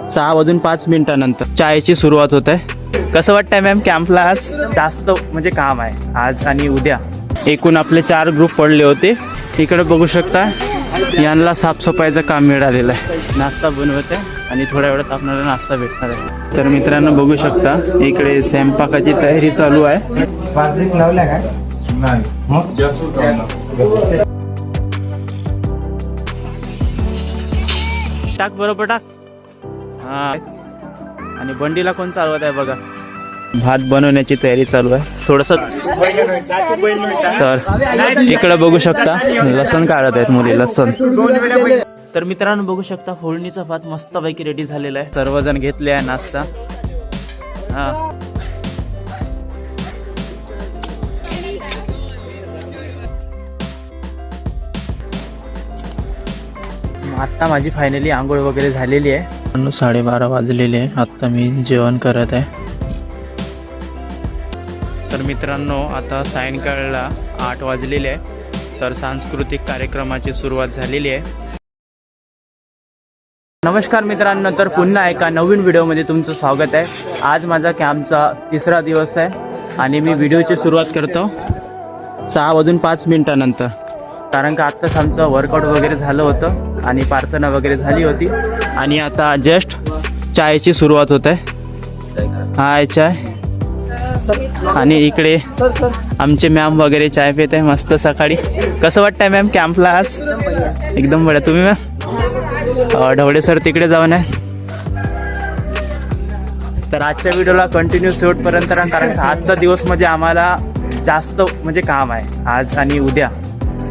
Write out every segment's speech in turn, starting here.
6:05 चायची सुरुवात होत आहे. कसं वाटतंय मॅम कॅम्पला? आज जास्त म्हणजे काम आहे आज आणि उद्या. एकूण आपले 4 ग्रुप पडले होते. इकडे बघू शकता यांना साफसफाईचं काम मिळालेलं आहे. नाश्ता बनवत आहे आणि थोड्या वेळात आपल्याला नाश्ता भेटणार आहे. तर मित्रांनो बघू शकता इकडे स्वयंपाकाची तयारी चालू आहे. टाक बरोबर टाक. हा आणि बंडीला कोण चालवत आहे बघा. भात बनवण्याची तयारी चालू आहे थोडस. तर इकडे बघू शकता लसण काढत आहेत मुली, लसण. तर मित्रांनो बघू शकता फोडणीचा भात मस्तपैकी रेडी झालेला आहे. सर्वजण घेतले आहे नाश्ता. हा आता माझी फायनली आंघोळ वगैरे झालेली आहे. 12:30 वाजलेले आहे. आता मी जेवण करत आहे. तर मित्रांनो आता सायंकाळला 8 वाजलेले आहे. तर सांस्कृतिक कार्यक्रमाची सुरुवात झालेली आहे. नमस्कार मित्रांनो, तर पुन्हा एका नवीन व्हिडिओमध्ये तुमचं स्वागत आहे. आज माझा कॅम्पचा 3रा दिवस आहे आणि मी व्हिडिओची सुरुवात करतो 6:05 कारण का आत्ताच आमचं वर्कआउट वगैरे झालं होतं आणि प्रार्थना वगैरे झाली होती आणि आता जस्ट चायची सुरुवात होत आहे. हाय चाय. आणि इकडे आमचे मॅम वगैरे चाय पित आहे मस्त सकाळी. कसं वाटतंय मॅम कॅम्पला आज? एकदम बढिया. तुम्ही मॅम? ढवळे सर तिकडे जाऊन आहे. तर आजच्या व्हिडिओला कंटिन्यू शेवटपर्यंत राहा कारण आजचा दिवस म्हणजे आम्हाला जास्त म्हणजे काम आहे आज आणि उद्या.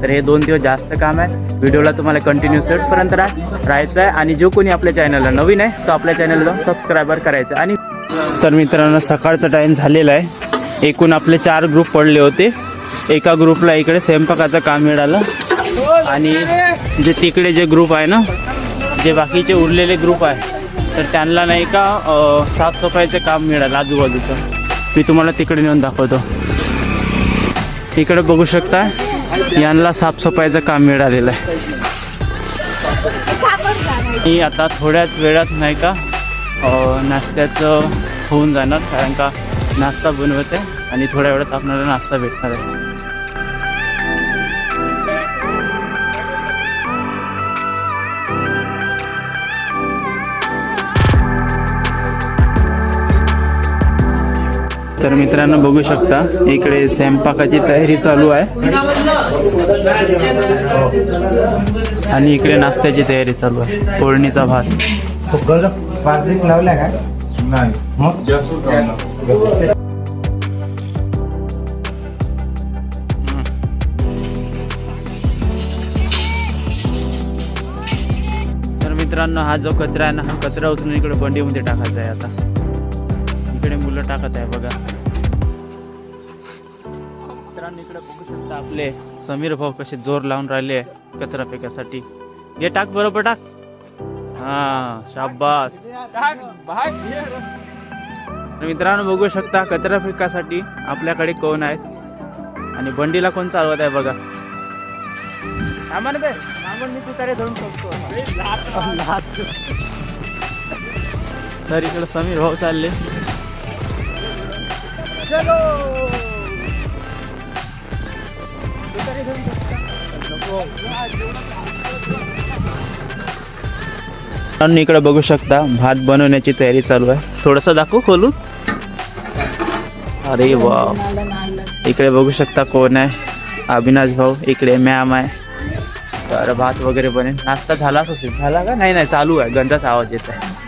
तर हे 2 दिवस जास्त काम आहे. व्हिडिओला तुम्हाला कंटिन्यू शेवटपर्यंत राहायचं आहे आणि जो कोणी आपल्या चॅनलला नवीन आहे तो आपल्या चॅनलला जाऊन सबस्क्राईबर करायचं. आणि तर मित्रांनो सकाळचा टाईम झालेला आहे. एकूण आपले 4 ग्रुप पडले होते. एका ग्रुपला इकडे स्वयंपाकाचं काम मिळालं आणि जे तिकडे जे ग्रुप आहे ना, जे बाकीचे उरलेले ग्रुप आहे तर त्यांना नाही का साफसफाईचं काम मिळालं आजूबाजूचं. मी तुम्हाला तिकडे नेऊन दाखवतो. इकडे बघू शकता यांना साफसफाईचं काम मिळालेलं आहे. मी आता थोड्याच वेळात नाही का नाश्त्याचं होऊन जाणार कारण का नाश्ता बनवत आहे आणि थोड्या वेळात आपल्याला नाश्ता भेटणार आहे. तर मित्रांनो बघू शकता इकडे स्वयंपाकाची तयारी चालू आहे आणि इकडे नाश्त्याची तयारी चालू आहे. फोडणीचा भात. तर मित्रांनो हा जो कचरा आहे ना, हा कचरा उचलून इकडे बंडीमध्ये टाकायचा आहे. आता इकडे मुलं टाकत आहे बघा. मित्रांनो इकडे बघू शकता आपले समीर भाऊ कसे जोर लावून राहिले कचरा फेकासाठी. हे टाक बरोबर टाक. हा शाबास. मित्रांनो बघू शकता कचरा फेकासाठी आपल्याकडे कोण आहेत आणि बंडीला कोण चालवत आहे बघा. तर इकडे समीर भाऊ चालले. इकडे बघू शकता भात बनवण्याची तयारी चालू आहे. थोडस दाखवू खोलू. अरे वा. इकडे बघू शकता कोण आहे. अविनाश भाऊ. इकडे मॅम आहे. तर भात वगैरे बनेल. नाश्ता झालाच असेल. झाला का? नाही चालू आहे. गंधाचा आवाज येत आहे.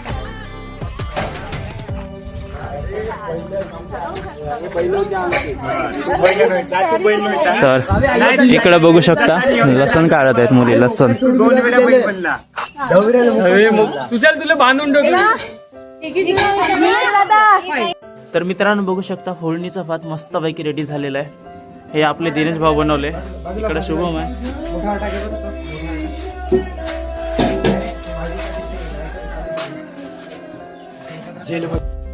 तर इकडे बघू शकता लसण काढत आहेत मुली, लसण. तर मित्रांनो बघू शकता फोडणीचा भात मस्तपैकी रेडी झालेला आहे. हे आपले दिनेश भाऊ बनवले. इकडे शुभम आहे.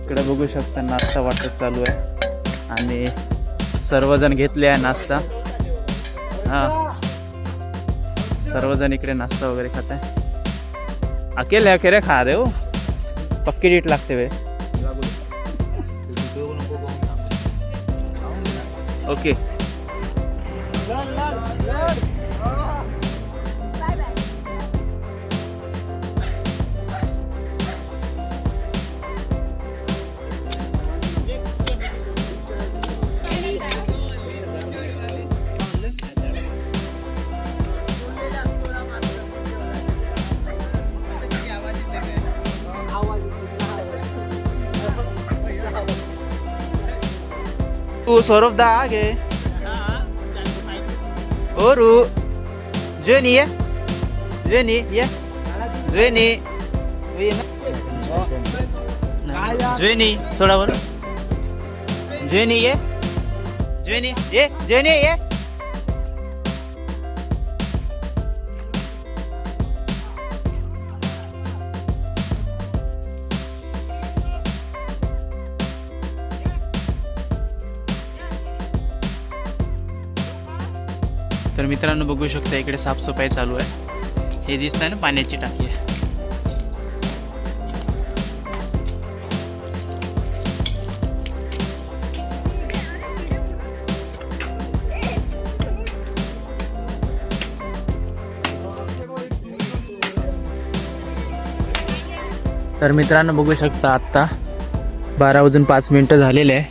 इकडे बघू शकता नाश्ता वाटप चालू आहे आणि सर्वजण घेतले आहे नाश्ता. हा सर्वजण इकडे नाश्ता वगैरे खात आहे. अकेले खा रहे हो. पक्की डेट लागते वे. ओके. तू सौरभ दा आगे और जेनी ये जेनी सोडा बर जेनी ये तर मित्रांनो बघू शकता इकडे साफसफाई चालू आहे. हे दिसत आहे ना पाण्याची टाकी आहे. तर मित्रांनो बघू शकता आत्ता 12:05 झालेले आहे.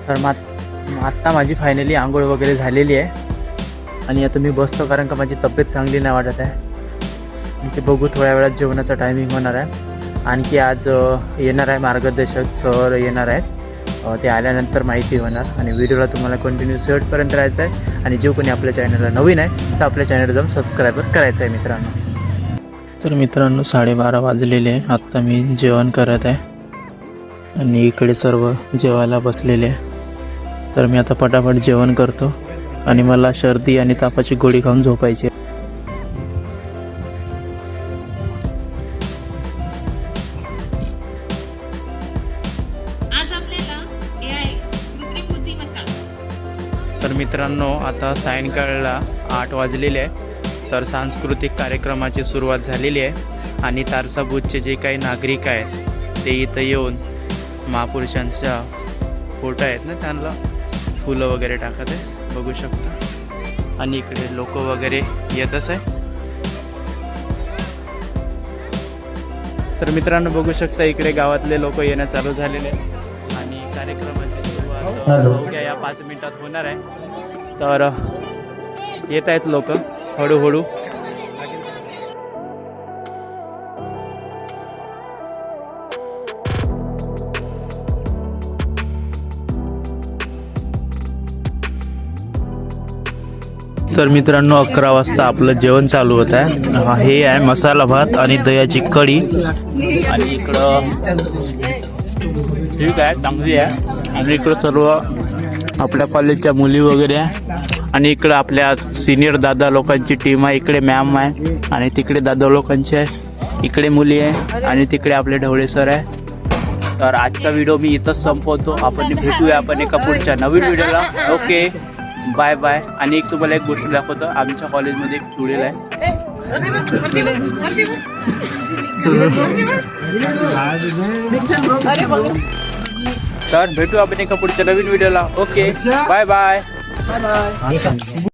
तर आत्ता माझी फायनली आंघोळ वगैरे झालेली आहे आणि आता मी बसतो कारण का माझी तब्येत चांगली नाही वाटत आहे. ते बघू थोड्या वेळात जेवणाचा टायमिंग होणार आहे. आणखी आज येणार आहे मार्गदर्शक सर येणार आहेत. ते आल्यानंतर माहिती होणार आणि व्हिडिओला तुम्हाला कंटिन्यू शेवटपर्यंत राहायचं आहे. आणि जो कोणी आपल्या चॅनलला नवीन आहे तर आपल्या चॅनलला जाऊन सबस्क्राईबर करायचं आहे मित्रांनो. तर मित्रांनो 12:30 वाजलेले आहे. आत्ता मी जेवण करत आहे आणि इकडे सर्व जेवायला बसलेले आहे. तर मी आता पटापट जेवण करतो आणि मला सर्दी आणि तापाची गोळी खाऊन झोपायची. तर मित्रांनो आता सायंकाळला 8 वाजलेले आहे. तर सांस्कृतिक कार्यक्रमाची सुरुवात झालेली आहे आणि तारसाबूतचे जे काही नागरिक आहेत ते इथं येऊन महापुरुषांच्या फोटो आहेत ना त्यांना फुलं वगैरे टाकत आहे बघू शकता. आणि इकडे लोक वगैरे येतच आहे. तर मित्रांनो बघू शकता इकडे गावातले लोक येणं चालू झालेले आणि कार्यक्रमाची सुरुवात या 5 मिनिटात होणार आहे. तर येत आहेत लोक हळूहळू. तर मित्रांनो 11 वाजता आपलं जेवण चालू होत आहे. हे आहे मसाला भात आणि दह्याची कढी. आणि इकडं ठीक आहे चांगली आहे. आणि इकडं सर्व आपल्या कॉलेजच्या मुली वगैरे आहे. आणि इकडं आपल्या सिनियर दादा लोकांची टीम आहे. इकडे मॅम आहे आणि तिकडे दादा लोकांची आहे. इकडे मुली आहे आणि तिकडे आपले ढवळे सर आहे. तर आजचा व्हिडिओ मी इथंच संपवतो. आपण भेटूया आपण एका पुढच्या नवीन व्हिडिओला. Okay bye bye. आणि एक तुम्हाला एक गोष्ट दाखवतो. आमच्या कॉलेजमध्ये एक स्टुडंट आहे. तर भेटू आपण एका पुढच्या नवीन व्हिडिओला. Okay bye bye.